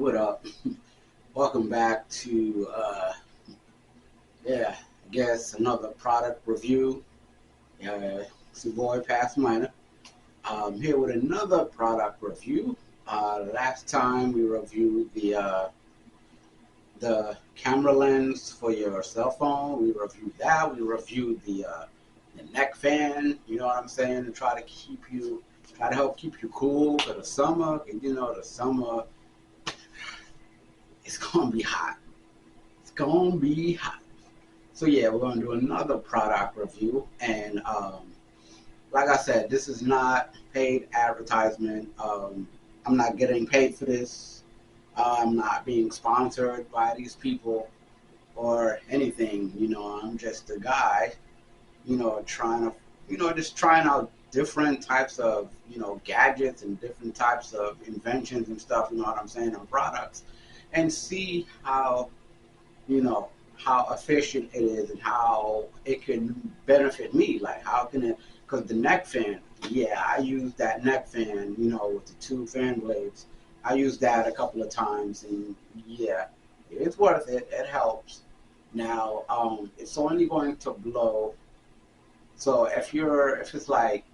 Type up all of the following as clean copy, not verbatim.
what up? Welcome back to I guess another product review. It's your boy Past Minor. Here with another product review. Last time we reviewed the camera lens for your cell phone. We reviewed that. We reviewed the neck fan. You know what I'm saying? To try to help keep you cool for the summer. And the summer it's gonna be hot. It's gonna be hot. So yeah, we're gonna do another product review, and like I said, this is not paid advertisement. I'm not getting paid for this. I'm not being sponsored by these people or anything. I'm just a guy, trying to, just trying out different types of, gadgets and different types of inventions and stuff. You know what I'm saying? And products, and see you know, how efficient it is and how it can benefit me. Like, how can it? Because the neck fan, yeah, I use that neck fan, with the two fan blades. I used that a couple of times, and yeah, it's worth it. It helps. Now, it's only going to blow. So if it's like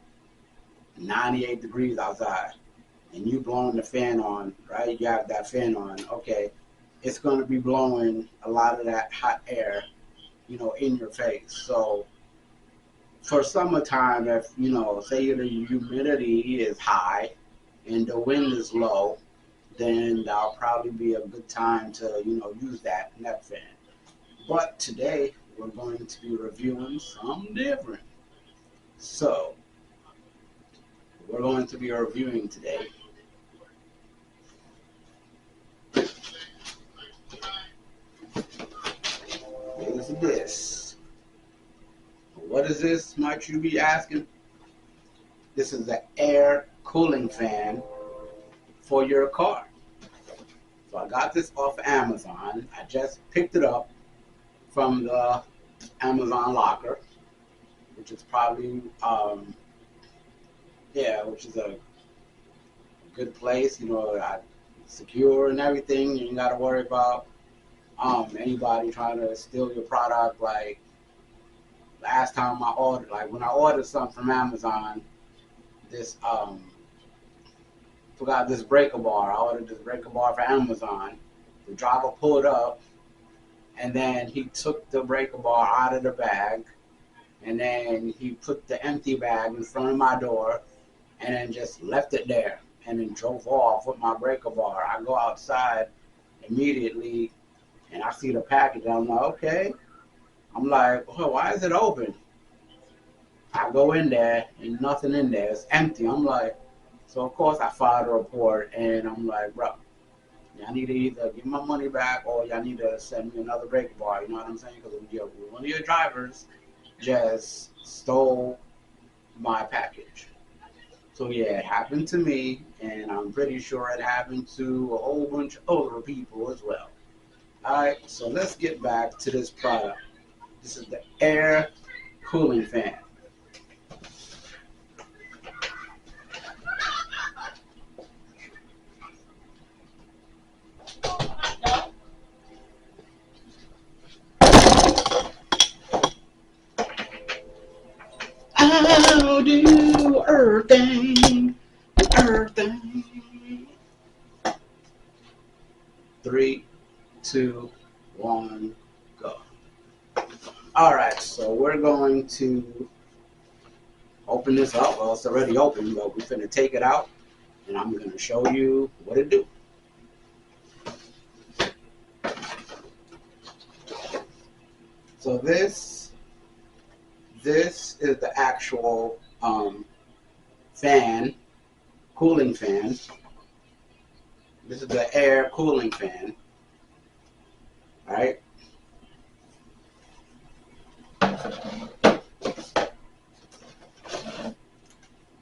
98 degrees outside and you blowing the fan on, right? You have that fan on, okay, it's going to be blowing a lot of that hot air, in your face. So for summertime, if, say the humidity is high and the wind is low, then that'll probably be a good time to, use that neck fan. But today, we're going to be reviewing something different. So, we're going to be reviewing today is this. What is this, might you be asking? This is the air cooling fan for your car. So I got this off Amazon. I just picked it up from the Amazon locker, which is probably, which is a good place, secure and everything. You ain't got to worry about anybody trying to steal your product. Like last time when I ordered something from Amazon, this forgot this breaker bar. I ordered this breaker bar for Amazon. The driver pulled up, and then he took the breaker bar out of the bag, and then he put the empty bag in front of my door, and then just left it there, and then drove off with my breaker bar. I go outside immediately, and I see the package. I'm like, okay. I'm like, oh, why is it open? I go in there, and nothing in there. It's empty. I'm like, so of course I filed a report, and I'm like, bro, y'all need to either give my money back or y'all need to send me another breaker bar. You know what I'm saying? Because one of your drivers just stole my package. So yeah, it happened to me, and I'm pretty sure it happened to a whole bunch of other people as well. All right, so let's get back to this product. This is the air cooling fan. How do you everything? Everything. 3, 2, 1, go. All right, so we're going to open this up. Well, it's already open, but we're going to take it out, and I'm going to show you what it do. So this is the actual fan, cooling fan. This is the air cooling fan. All right.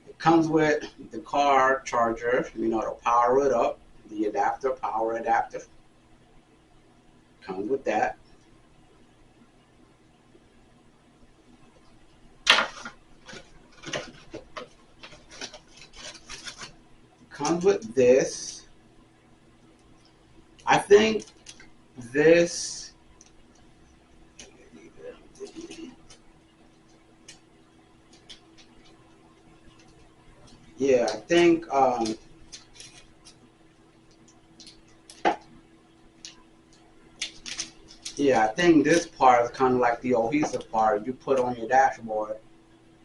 It comes with the car charger, to power it up. The adapter, power adapter. Comes with that. Comes with this. I think this, yeah, I think, yeah, I think this part is kind of like the adhesive part you put on your dashboard,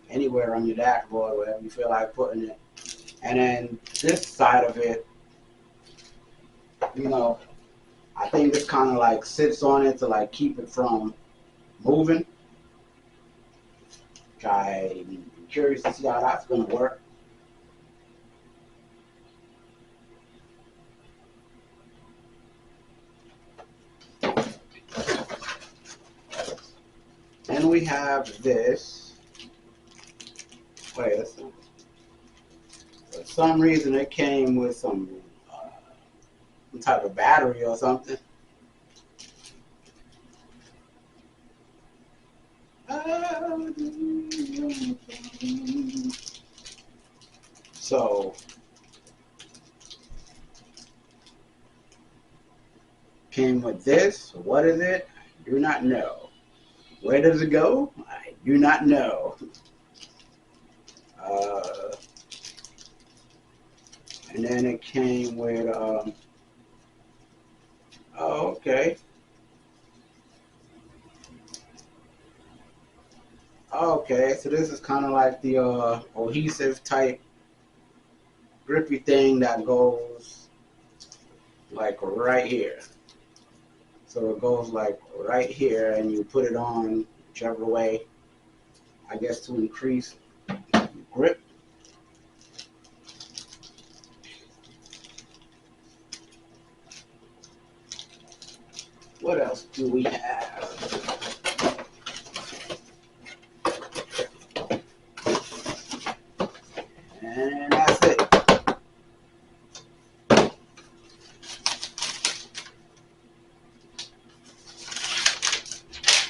anywhere on your dashboard, wherever you feel like putting it. And then this side of it, you know, I think this kind of like sits on it to like keep it from moving. I'm curious to see how that's going to work. Then we have this. Wait, for some reason it came with some type of battery or something. So came with this. What is it? I do not know. Where does it go? I do not know. Uh, and then it came with oh, okay. Okay, so this is kind of like the adhesive type grippy thing that goes like right here. So it goes like right here, and you put it on whichever way, I guess, to increase grip. What else do we have? And that's it.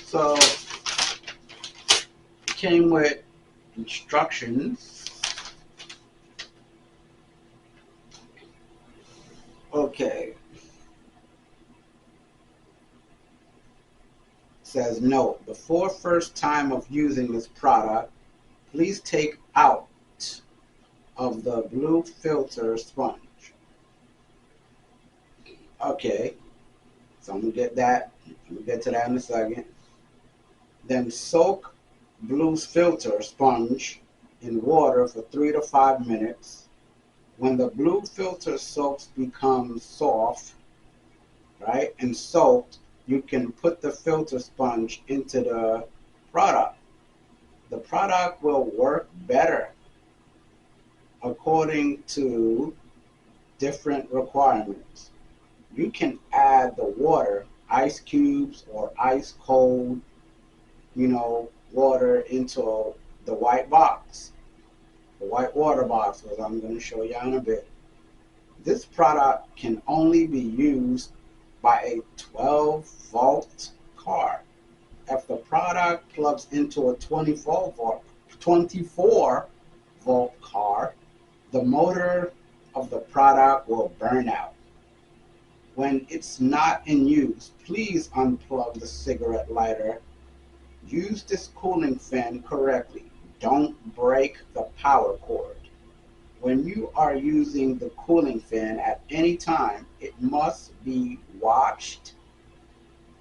So it came with instructions. Okay. Says note, before first time of using this product, please take out of the blue filter sponge. Okay, so I'm gonna get that. We'll get to that in a second. Then soak blue filter sponge in water for 3 to 5 minutes. When the blue filter soaks becomes soft, right, and soaked, you can put the filter sponge into the product. The product will work better according to different requirements. You can add the water, ice cubes or ice cold, water into the white box, the white water box, as I'm going to show you in a bit. This product can only be used by a 12-volt car. If the product plugs into a 24-volt car, the motor of the product will burn out. When it's not in use, please unplug the cigarette lighter. Use this cooling fan correctly. Don't break the power cord. When you are using the cooling fan at any time, it must be watched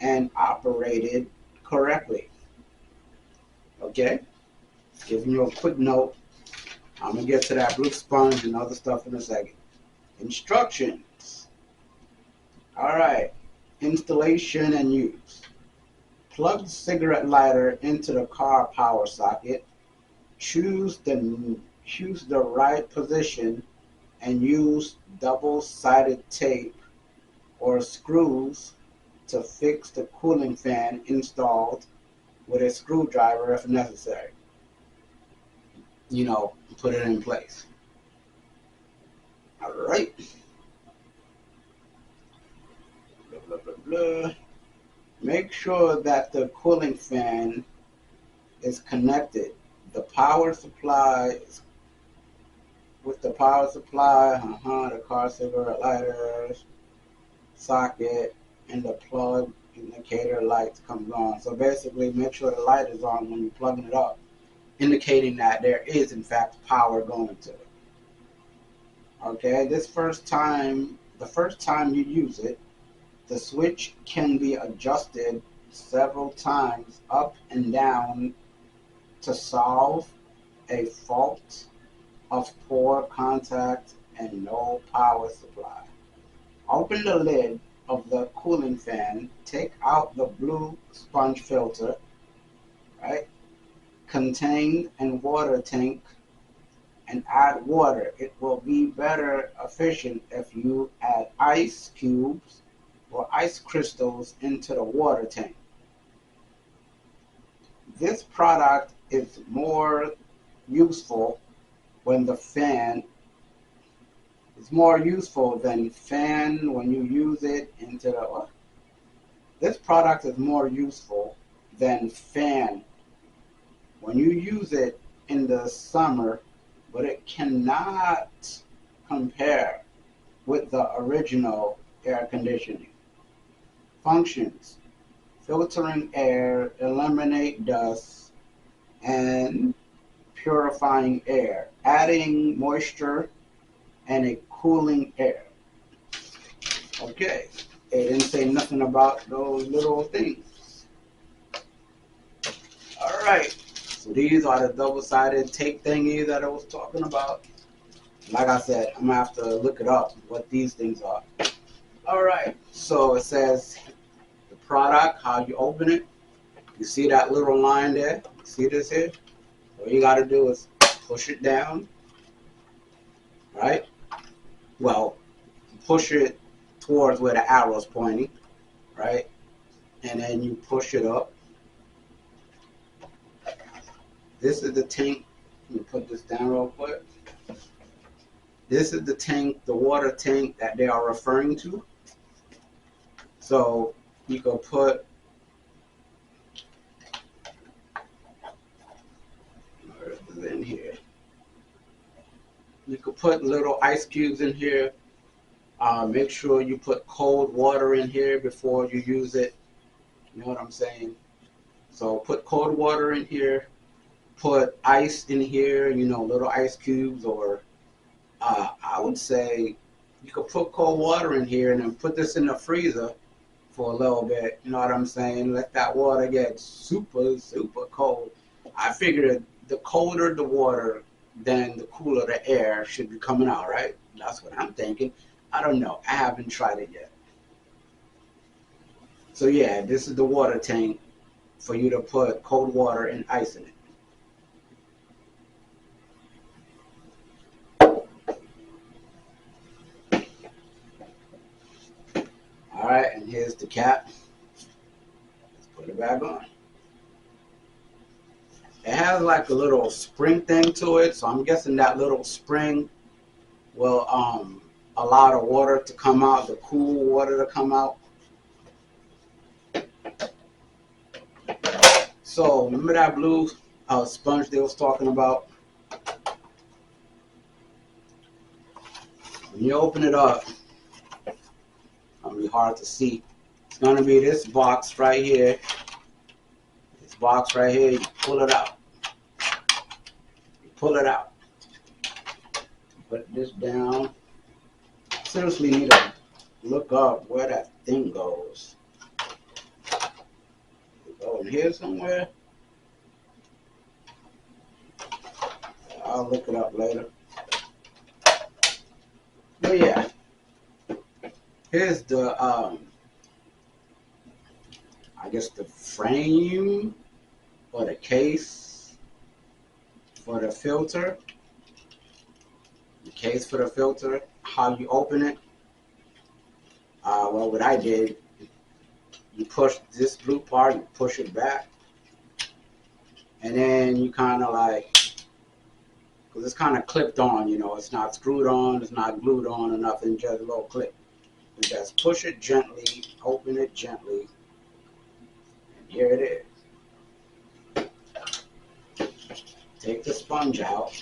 and operated correctly. Okay? Giving you a quick note. I'm going to get to that blue sponge and other stuff in a second. Instructions. All right. Installation and use. Plug the cigarette lighter into the car power socket. Choose the right position and use double-sided tape or screws to fix the cooling fan installed with a screwdriver if necessary. Put it in place. All right. Blah, blah, blah, blah. Make sure that the cooling fan is connected. The power supply is with the power supply, the car cigarette lighters. socket, and the plug indicator light comes on. So basically, make sure the light is on when you're plugging it up, indicating that there is in fact power going to it. Okay, the first time you use it, the switch can be adjusted several times up and down to solve a fault of poor contact and no power supply. Open the lid of the cooling fan, take out the blue sponge filter, right, contained in water tank, and add water. It will be better efficient if you add ice cubes or ice crystals into the water tank. This product is more useful when the fan is more useful than fan when you use it into the. This product is more useful than fan when you use it in the summer, but it cannot compare with the original air conditioning. Functions: filtering air, eliminate dust, and purifying air, adding moisture, and a cooling air. Okay, it didn't say nothing about those little things. All right, so these are the double-sided tape thingies that I was talking about. Like I said, I'm gonna have to look it up what these things are. All right, so it says the product, how you open it. You see that little line there? See this here? All you gotta do is push it down, right? Well, push it towards where the arrow's pointing, right? And then you push it up. This is the tank. Let me put this down real quick. This is the tank, the water tank that they are referring to. So you can put in here. You could put little ice cubes in here. Make sure you put cold water in here before you use it. You know what I'm saying? So put cold water in here. Put ice in here, little ice cubes, or I would say you could put cold water in here and then put this in the freezer for a little bit. You know what I'm saying? Let that water get super, super cold. I figured the colder the water, then the cooler the air should be coming out, right? That's what I'm thinking. I don't know. I haven't tried it yet. So yeah, this is the water tank for you to put cold water and ice in it. All right, and here's the cap. Let's put it back on. It has like a little spring thing to it, so I'm guessing that little spring will allow the water to come out, the cool water to come out. So remember that blue sponge they was talking about? When you open it up, it'll be hard to see. It's gonna be this box right here. This box right here, you pull it out. You pull it out. Put this down. Seriously need to look up where that thing goes. Go in here somewhere. I'll look it up later. But yeah, here's the I guess the frame or the case for the filter. The case for the filter. How you open it. Well, what I did, you push this blue part, you push it back, and then you kind of like, because it's kind of clipped on, it's not screwed on, it's not glued on or nothing, just a little clip. You just push it gently, open it gently, and here it is. Take the sponge out,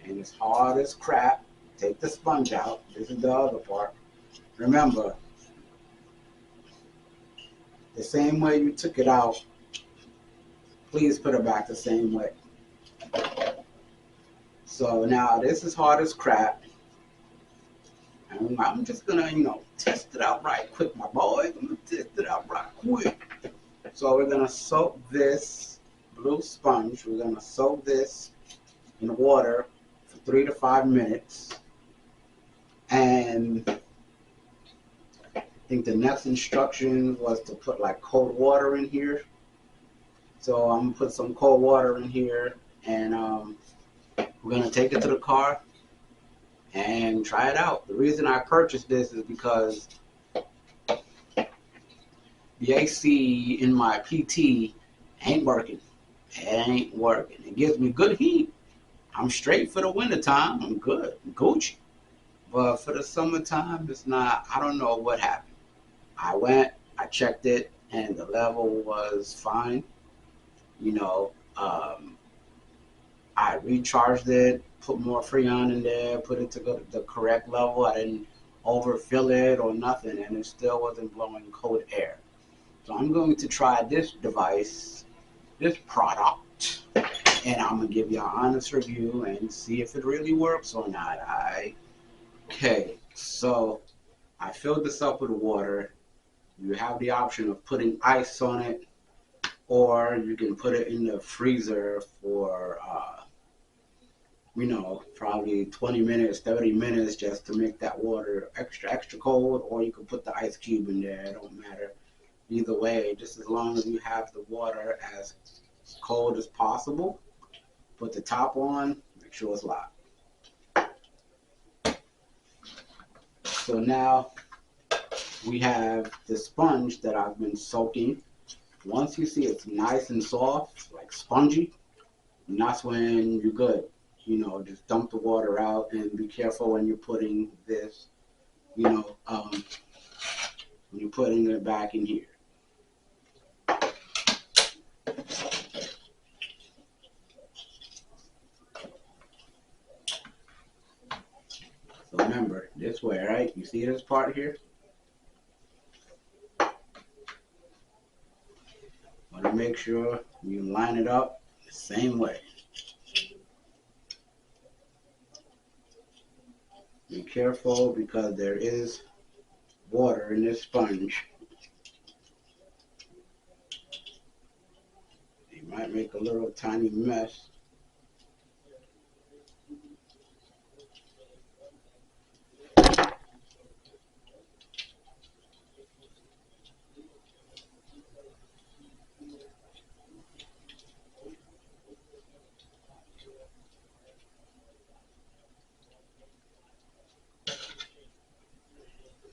and it's hard as crap. Take the sponge out. This is the other part. Remember, The same way you took it out, please put it back the same way. So now this is hard as crap. And I'm just gonna, test it out right quick, my boy. I'm gonna test it out right quick. So we're gonna soak this blue sponge. We're gonna soak this in water for 3 to 5 minutes. And I think the next instruction was to put like cold water in here. So I'm gonna put some cold water in here, and we're gonna take it to the car and try it out. The reason I purchased this is because the AC in my PT ain't working. It ain't working. It gives me good heat. I'm straight for the wintertime. I'm good. I'm Gucci. But for the summertime, it's not. I don't know what happened. I checked it, and the level was fine. You know, I recharged it, put more Freon in there, put it to the correct level. I didn't overfill it or nothing, and it still wasn't blowing cold air. So I'm going to try this device, this product, and I'm gonna give you an honest review and see if it really works or not. Okay, so I filled this up with water. You have the option of putting ice on it, or you can put it in the freezer for probably 20 minutes, 30 minutes, just to make that water extra cold, or you can put the ice cube in there. It don't matter either way, just as long as you have the water as cold as possible. Put the top on, make sure it's locked. So now we have the sponge that I've been soaking. Once you see it's nice and soft, like spongy, and that's when you're good. Just dump the water out, and be careful when you're putting this, when you're putting it back in here. So remember, this way, right? You see this part here? Want to make sure you line it up the same way. Be careful because there is water in this sponge. You might make a little tiny mess.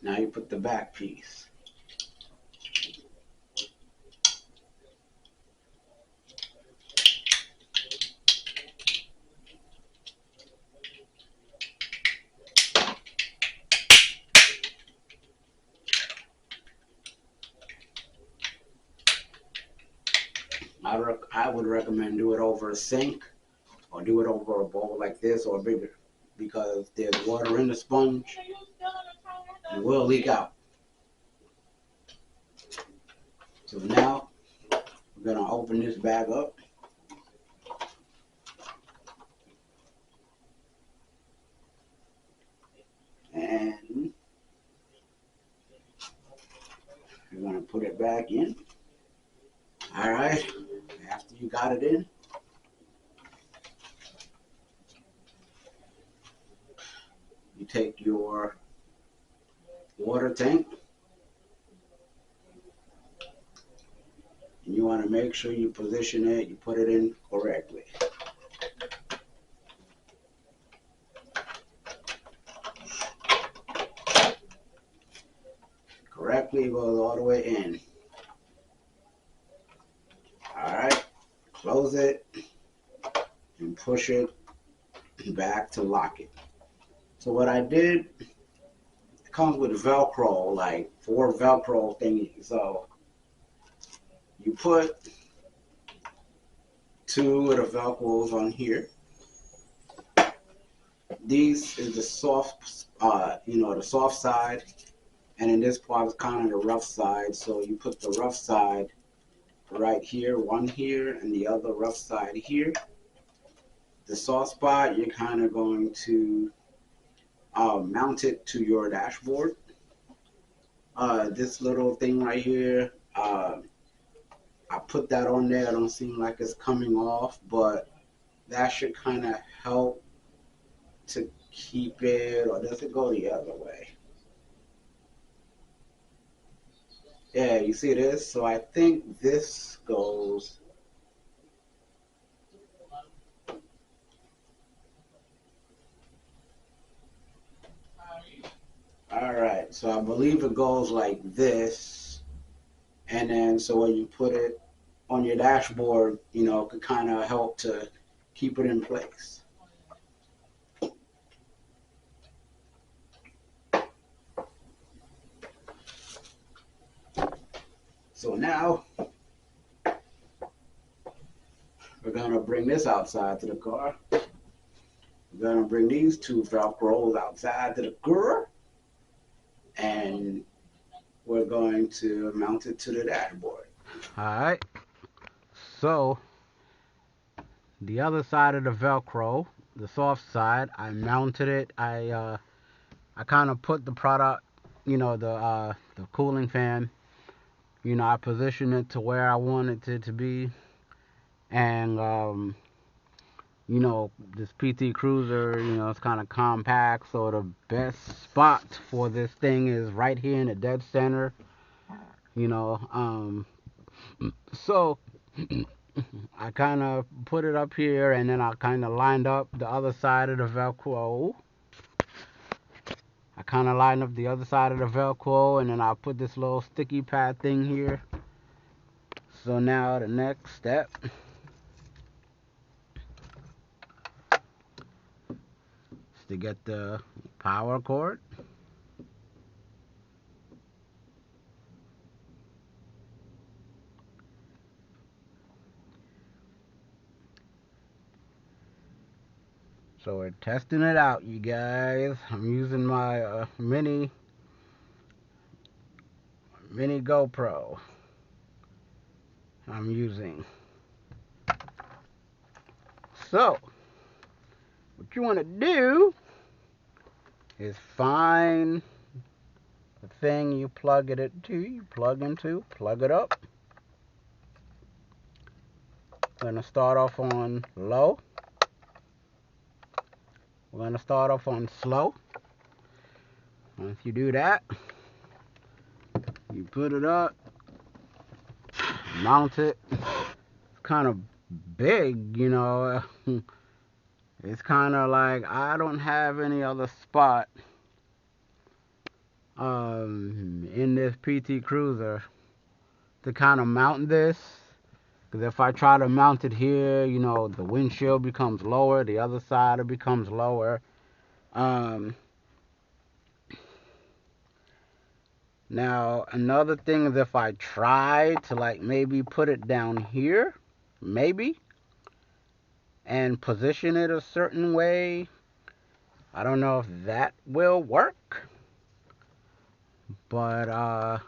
Now you put the back piece. I would recommend do it over a sink, or do it over a bowl like this or bigger, because there's water in the sponge. It will leak out. So now we're gonna open this bag up. And we're gonna put it back in. All right, after you got it in, you take your water tank, and you want to make sure you position it, you put it in correctly. Correctly goes all the way in. All right, close it and push it back to lock it. So what I did, it comes with Velcro, like 4 Velcro thingies. So you put 2 of the Velcros on here. These is the soft, the soft side, And in this part is kind of the rough side. So you put the rough side right here, one here, and the other rough side here. The soft spot, you're kind of going to mount it to your dashboard. This little thing right here, I put that on there. It don't seem like it's coming off, but that should kind of help to keep it, or does it go the other way? Yeah, you see this? So I think this goes. All right, so I believe it goes like this, and then so when you put it on your dashboard, you know, it could kind of help to keep it in place. So now we're gonna bring this outside to the car. We're gonna bring these two Velcros outside to the car, and we're going to mount it to the dashboard. All right. So the other side of the Velcro, the soft side, I mounted it. I kind of put the product, you know, the cooling fan. You know, I positioned it to where I wanted it to be, and you know, this PT Cruiser, you know, it's kind of compact, so the best spot for this thing is right here in the dead center, you know. So I kind of put it up here, and then I kind of lined up the other side of the Velcro. I kind of lined up the other side of the Velcro, and then I put this little sticky pad thing here. So now the next step is to get the power cord. So we're testing it out, you guys. I'm using my mini GoPro. I'm using. So what you want to do is find the thing you plug it into. You plug it up. We're gonna start off on low. We're gonna start off on slow. Once you do that, you put it up, mount it. It's kind of big, you know. It's kind of like I don't have any other spot in this PT Cruiser to kind of mount this. Because if I try to mount it here, you know, the windshield becomes lower, the other side it becomes lower. Now, another thing is if I try to like maybe put it down here, maybe, and position it a certain way, I don't know if that will work. But,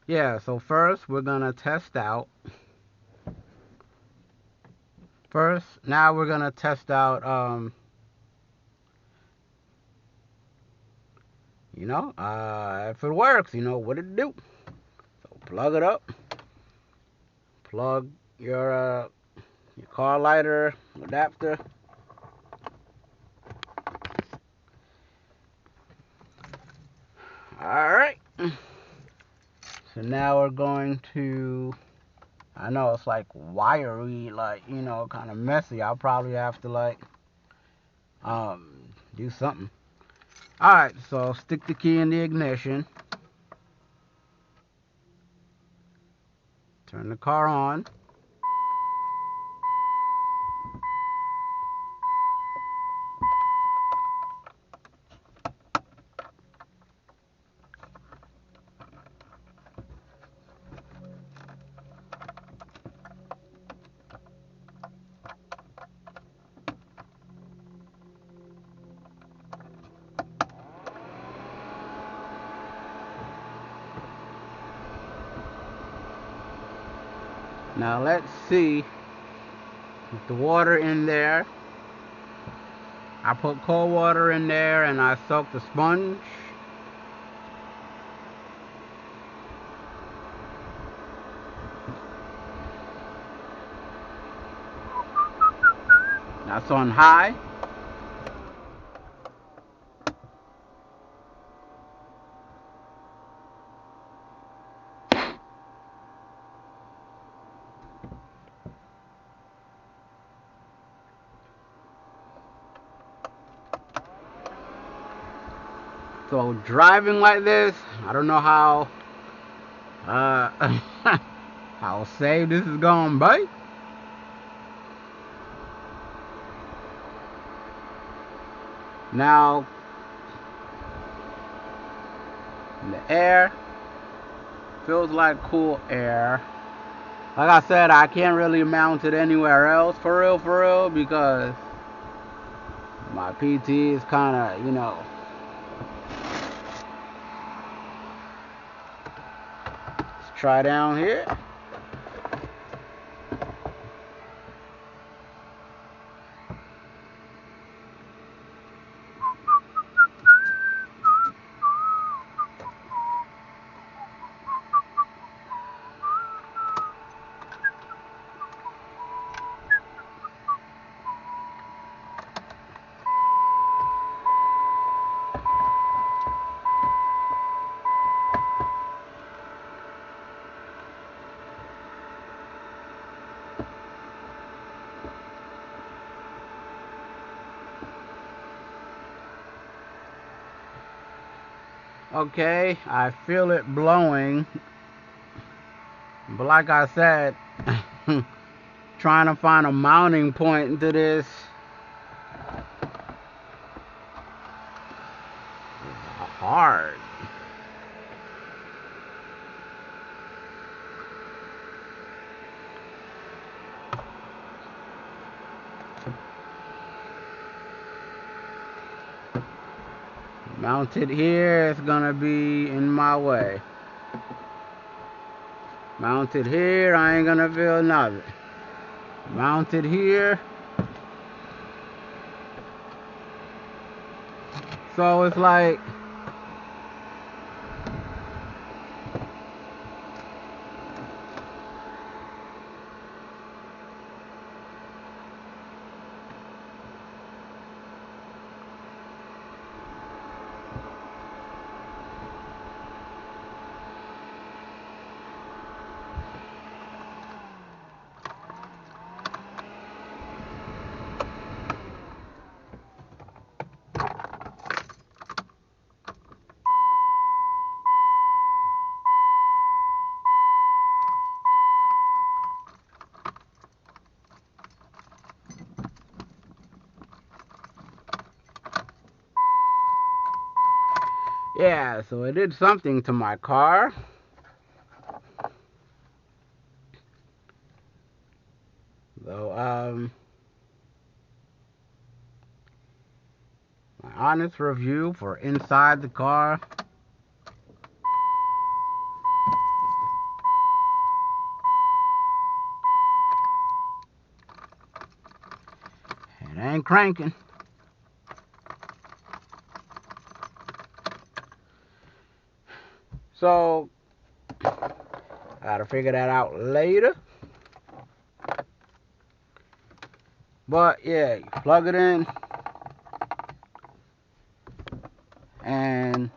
yeah, so first we're going to test out. Now we're going to test out, you know, if it works, you know, what it do. So plug it up. Plug your car lighter adapter. Alright. So now we're going to, I know it's like wiry, like, you know, kind of messy. I'll probably have to like do something. Alright, so stick the key in the ignition. Turn the car on. Now let's see. With the water in there, I put cold water in there and I soak the sponge. That's on high. So driving like this, I don't know how how safe this is gonna be. Now the air feels like cool air. Like I said, I can't really mount it anywhere else for real, because my PT is kind of, let's try down here. Okay, I feel it blowing, but like I said, trying to find a mounting point into this is hard. Mounted here, it's gonna be in my way. Mounted here, I ain't gonna feel nothing. Mounted here. So it's like, yeah, so it did something to my car. So, my honest review for inside the car. It ain't cranking. So, I gotta figure that out later. But yeah, you plug it in and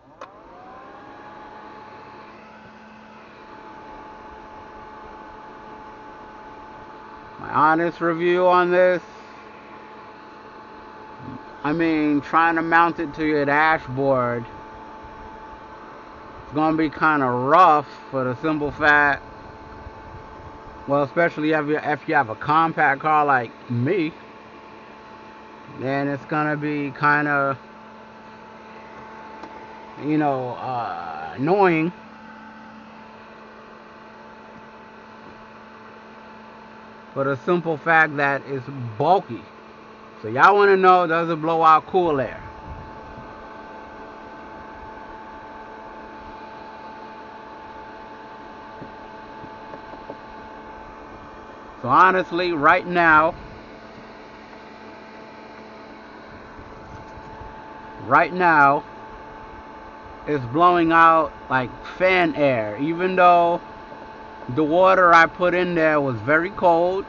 my honest review on this, I mean, trying to mount it to your dashboard, it's gonna be kind of rough for the simple fact, well, especially if you have a compact car like me, then it's gonna be kind of, annoying. For the simple fact that it's bulky. So y'all want to know, does it blow out cool air? So honestly, right now, it's blowing out like fan air. Even though the water I put in there was very cold,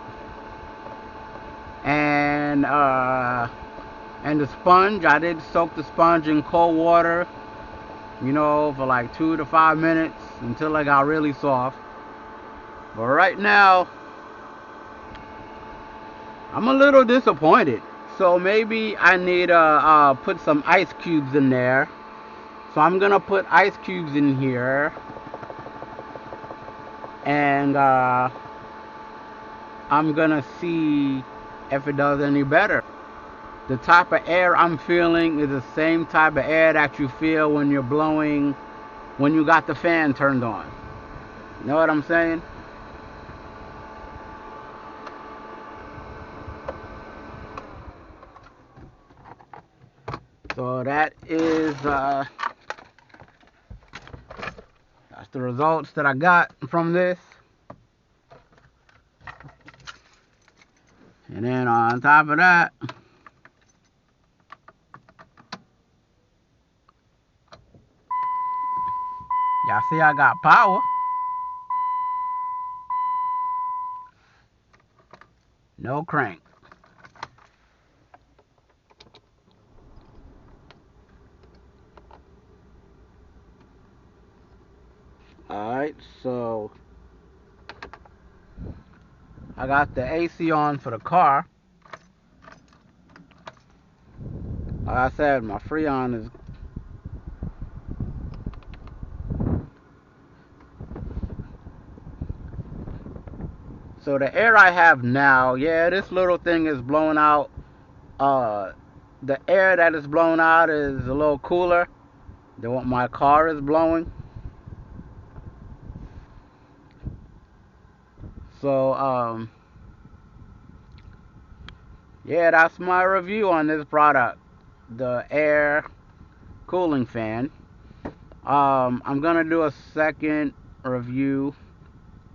and and the sponge, I did soak the sponge in cold water, for like 2 to 5 minutes until it got really soft. But right now, I'm a little disappointed. So maybe I need to put some ice cubes in there. So I'm gonna put ice cubes in here, and I'm gonna see if it does any better. The type of air I'm feeling is the same type of air that you feel when you're blowing, when you got the fan turned on. You know what I'm saying? So that's the results that I got from this. And then on top of that, y'all see I got power. No crank. Alright, so I got the AC on for the car. Like I said, my Freon is... So the air I have now, yeah, this little thing is blowing out. The air that is blown out is a little cooler than what my car is blowing. So, yeah, that's my review on this product, the air cooling fan. I'm gonna do a second review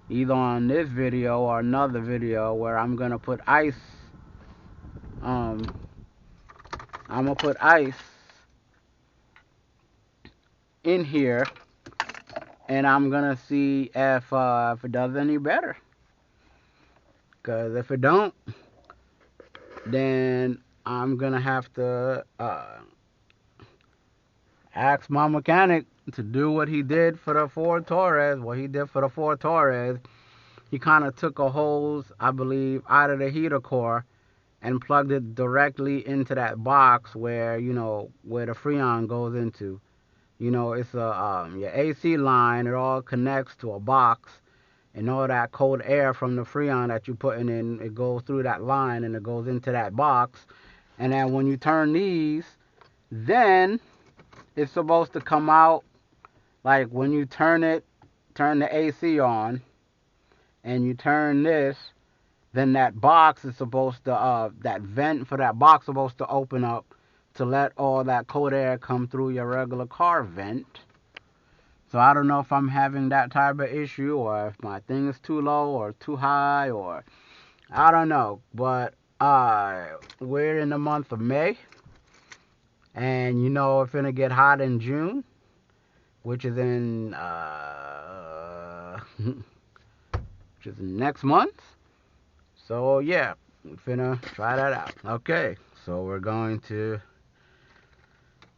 either on this video or another video where I'm gonna put ice. I'm gonna put ice in here, and I'm gonna see if it does any better. Cause if it don't, then I'm gonna have to ask my mechanic to do what he did for the Ford Taurus. What he did for the Ford Taurus, he kind of took a hose, I believe, out of the heater core and plugged it directly into that box where where the Freon goes into. It's your AC line. It all connects to a box, and all that cold air from the Freon that you're putting in, it goes through that line and it goes into that box. And then when you turn these, then it's supposed to come out like when you turn the AC on, and you turn this, then that box is supposed to, that vent for that box is supposed to open up to let all that cold air come through your regular car vent. So I don't know if I'm having that type of issue, or if my thing is too low or too high, or I don't know. But we're in the month of May, and it's gonna get hot in June, which is in which is next month. So yeah, we're finna try that out. Okay, so we're going to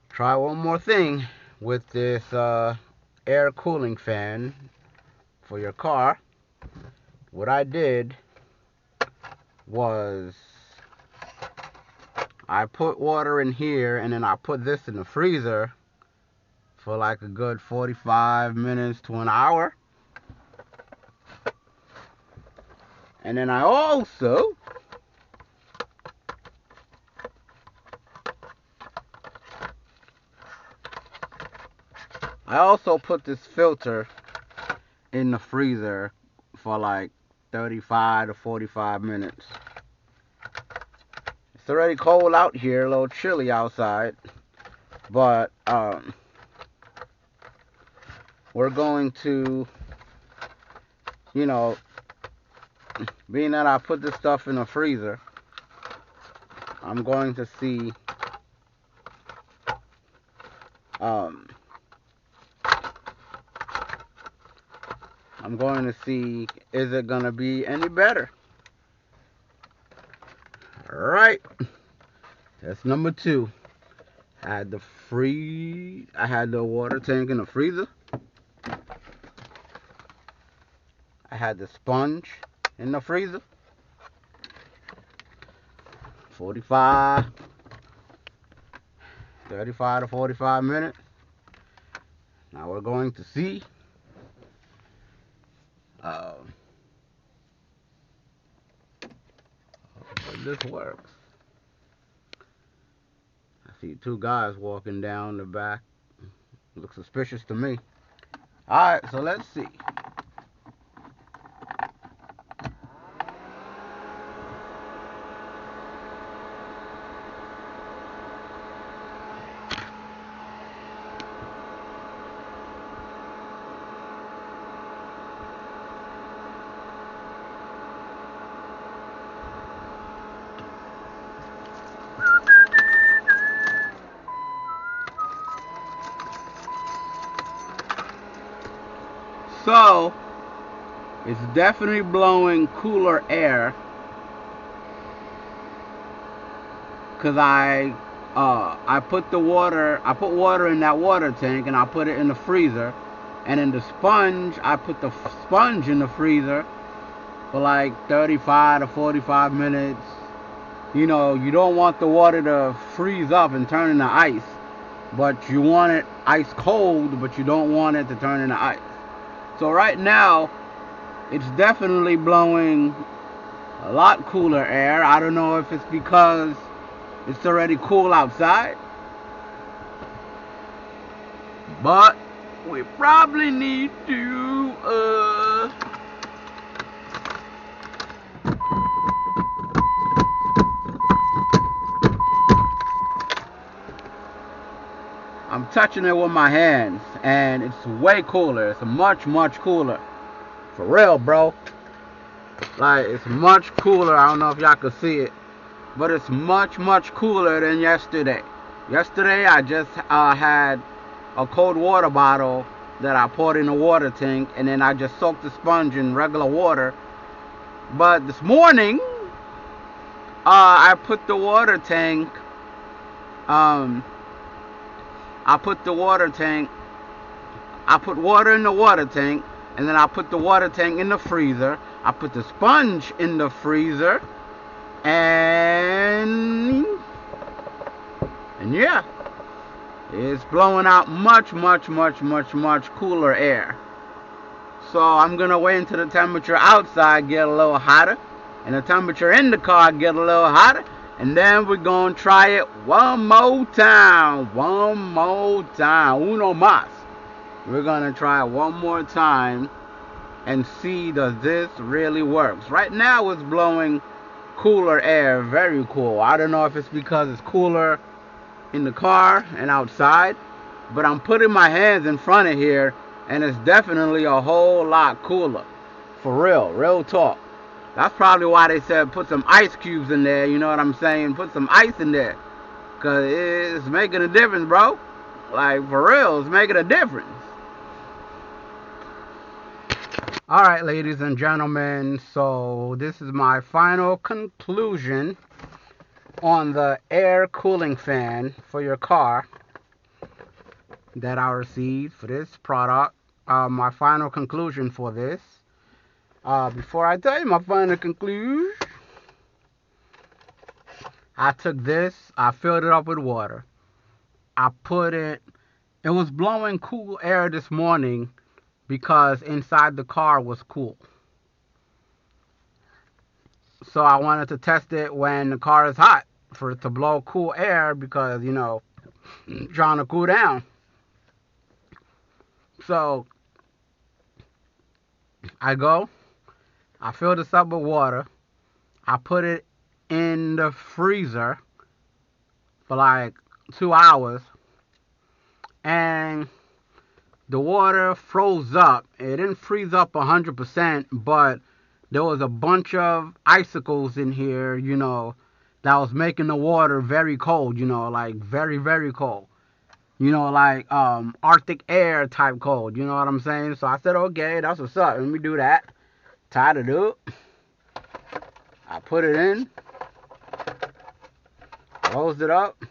try one more thing with this air cooling fan for your car. What I did was I put water in here, and then I put this in the freezer for like a good 45 minutes to an hour. And then I also put this filter in the freezer for like 35 to 45 minutes. It's already cold out here, a little chilly outside, but we're going to, being that I put this stuff in the freezer, I'm going to see is it gonna be any better? Alright. That's number 2. I had the water tank in the freezer. I had the sponge in the freezer. 35 to 45 minutes. Now we're going to see if this works. I see 2 guys walking down the back. Looks suspicious to me. Alright, so let's see. So, it's definitely blowing cooler air. Cause I put water in that water tank and I put it in the freezer. And in the sponge, I put the sponge in the freezer for like 35 to 45 minutes. You know, you don't want the water to freeze up and turn into ice. But you want it ice cold, but you don't want it to turn into ice. So right now, it's definitely blowing a lot cooler air. I don't know if it's because it's already cool outside. But we probably need to I'm touching it with my hands and it's way cooler. It's much, much cooler. For real, bro. Like, it's much cooler. I don't know if y'all can see it, but it's much, much cooler than yesterday. Yesterday, I just had a cold water bottle that I poured in a water tank, and then I just soaked the sponge in regular water. But this morning, I put the water tank, I put water in the water tank, and then I put the water tank in the freezer. I put the sponge in the freezer, and yeah, it's blowing out much, much, much, much, much cooler air. So I'm gonna wait until the temperature outside get a little hotter, and the temperature in the car get a little hotter, and then we're gonna try it one more time. Uno más. We're gonna try it one more time and see does this really works. Right now it's blowing cooler air, very cool. I don't know if it's because it's cooler in the car and outside, but I'm putting my hands in front of here and it's definitely a whole lot cooler. For real talk. That's probably why they said put some ice cubes in there, you know what I'm saying? Put some ice in there. Cause it's making a difference, bro. Like, for real, it's making a difference. Alright, ladies and gentlemen, so this is my final conclusion on the air cooling fan for your car that I received for this product. My final conclusion for this. Before I tell you my final conclusion, I took this, I filled it up with water. It was blowing cool air this morning because inside the car was cool. So I wanted to test it when the car is hot for it to blow cool air because, you know, trying to cool down. So I fill this up with water, I put it in the freezer for like 2 hours, and the water froze up. It didn't freeze up 100%, but there was a bunch of icicles in here, that was making the water very cold, like very, very cold. Like Arctic air type cold, you know what I'm saying? So I said, okay, that's what's up. Let me do that. Tied it up. I put it in, closed it up,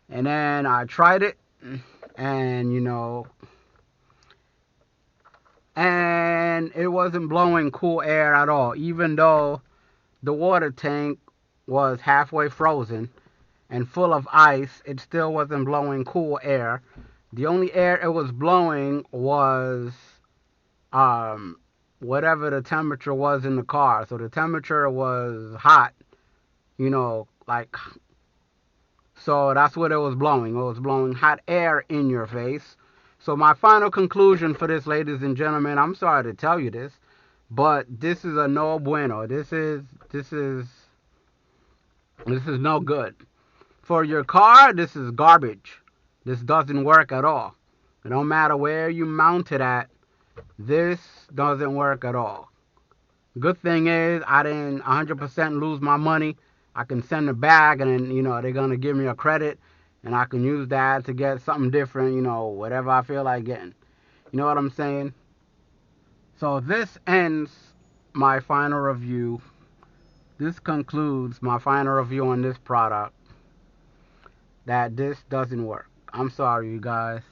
and then I tried it, and and it wasn't blowing cool air at all, even though the water tank was halfway frozen and full of ice. It still wasn't blowing cool air. The only air it was blowing was um, whatever the temperature was in the car. So the temperature was hot, like, so that's what it was blowing. It was blowing hot air in your face. So my final conclusion for this, ladies and gentlemen, I'm sorry to tell you this, but this is a no bueno. This is no good. For your car, this is garbage. This doesn't work at all. It don't matter where you mount it at. This doesn't work at all. Good thing is I didn't 100% lose my money. I can send it back, and then they're gonna give me a credit, and I can use that to get something different. Whatever I feel like getting. You know what I'm saying? So this ends my final review. This concludes my final review on this product. That this doesn't work. I'm sorry, you guys.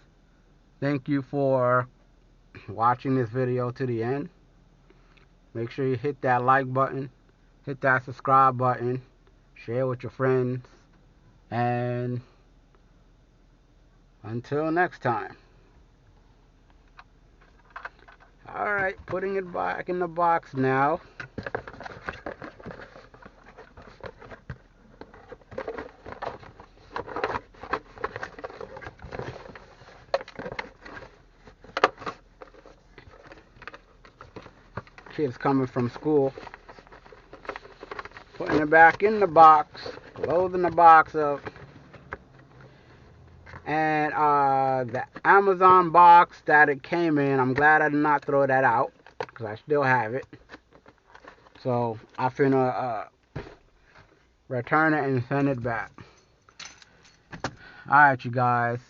Thank you for watching this video to the end. Make sure you hit that like button, hit that subscribe button, share with your friends, and until next time. Alright, putting it back in the box now. Kids coming from school. Putting it back in the box, closing the box up. And the Amazon box that it came in, I'm glad I did not throw that out, because I still have it. So I finna return it and send it back. Alright, you guys.